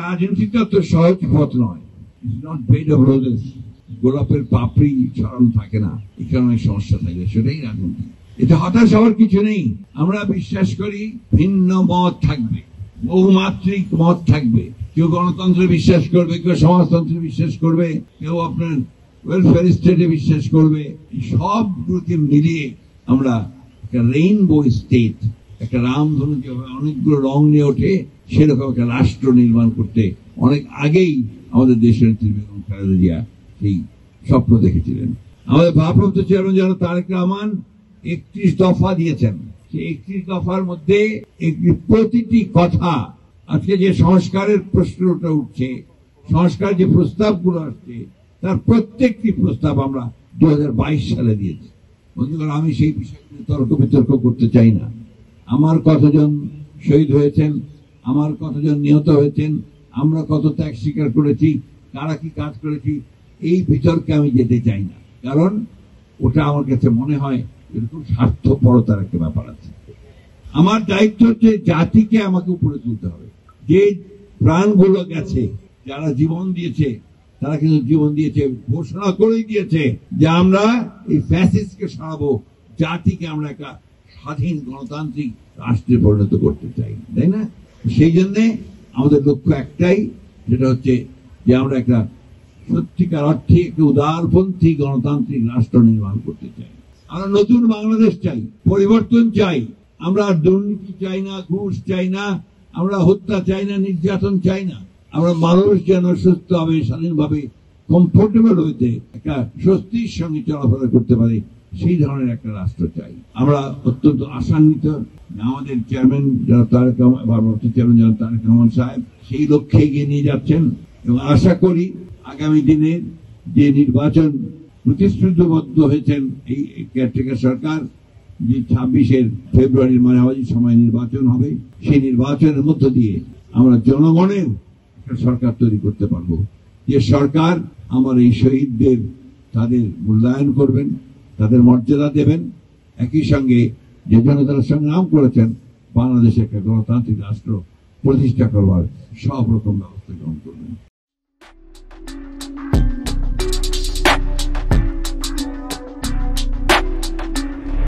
রাজনীতিটা তো সহজ পথ নয়, it's not bed of roses. গোলাপের পাপড়ি ছড়ানো থাকে না, এখানে অনেক সমস্যা থাকে, সেটাই রাজনীতি। এতে হতাশ হওয়ার কিছু নেই। আমরা বিশ্বাস করি ভিন্ন মত থাকবে, বহুমাত্রিক মত থাকবে। কেউ গণতন্ত্রে বিশ্বাস করবে, কেউ সমাজতন্ত্রে বিশ্বাস করবে, কেউ আপনার ওয়েলফেয়ার স্টেটে বিশ্বাস করবে। সবগুলোকে মিলিয়ে আমরা একটা রেইনবো স্টেট, একটা রামধনু যেভাবে অনেকগুলো রং নিয়ে ওঠে, সেরকম একটা রাষ্ট্র নির্মাণ করতে অনেক আগেই আমাদের দেশের নেত্রী বেগম খালেদা জিয়া সেই স্বপ্ন দেখেছিলেন। আমাদের ভারপ্রাপ্ত চেয়ারম্যান জনাব তারেক রহমান 31 দফা দিয়েছেন। সেই 31 দফার মধ্যে প্রতিটি কথা, আজকে যে সংস্কারের প্রশ্নটা উঠছে, সংস্কার যে প্রস্তাবগুলো আসছে, তার প্রত্যেকটি প্রস্তাব আমরা 2022 সালে দিয়েছি। বন্ধুগণ, আমি সেই বিষয়ে তর্ক বিতর্ক করতে চাই না। আমার কতজন শহীদ হয়েছেন, আমার কতজন নিহত হয়েছেন, আমরা কত ত্যাগ স্বীকার করেছি, কারা কি কাজ করেছি, এই বিতর্কে আমি যেতে চাই না। কারণ ওটা আমার কাছে মনে হয় এরকম স্বার্থপরতার একটা ব্যাপার আছে। আমার দায়িত্ব হচ্ছে জাতিকে আমাকে উপরে তুলতে হবে। যে প্রাণগুলো গেছে, যারা জীবন দিয়েছে, তারা কিন্তু জীবন দিয়েছে, ঘোষণা করেই দিয়েছে যে আমরা এই ফ্যাসিস্টকে সরাবো, জাতিকে আমরা একটা স্বাধীন গণতান্ত্রিক রাষ্ট্রে পরিণত করতে চাই, তাই না? সেই জন্যে আমাদের লক্ষ্য একটাই, সেটা হচ্ছে যে আমরা একটা সত্যিকার অর্থে একটা উদারপন্থী গণতান্ত্রিক রাষ্ট্র নির্মাণ করতে চাই। আমরা নতুন বাংলাদেশ চাই, পরিবর্তন চাই। আমরা দুর্নীতি চাই না, ঘুষ চাই না, আমরা হত্যা চাই না, নির্যাতন চাই না। আমরা মানুষ যেন সুস্থভাবে, স্বাধীনভাবে, কমফোর্টেবল হইতে একটা স্বস্তির সঙ্গে চলাফেরা করতে পারে, সেই ধরনের একটা রাষ্ট্র চাই। আমরা অত্যন্ত আশান্বিত আমাদের চেয়ারম্যান যারা তারেক রহমান, ভারপ্রাপ্ত চেয়ারম্যান যারা তারেক রহমান সাহেব সেই লক্ষ্যে এগিয়ে নিয়ে যাচ্ছেন, এবং আশা করি আগামী দিনে যে নির্বাচন প্রতিশ্রুতিবদ্ধ হয়েছেন এই কেয়ারটেকার সরকার, যে 26 ফেব্রুয়ারির মাঝামাঝি সময় নির্বাচন হবে, সেই নির্বাচনের মধ্য দিয়ে আমরা জনগণের একটা সরকার তৈরি করতে পারবো, যে সরকার আমার এই শহীদদের তাদের মূল্যায়ন করবেন, তাদের মর্যাদা দেবেন, একই সঙ্গে যে জনতার সংগ্রাম করেছেন বাংলাদেশে একটা গণতান্ত্রিক রাষ্ট্র প্রতিষ্ঠা করবার সব রকম ব্যবস্থা গ্রহণ করবেন।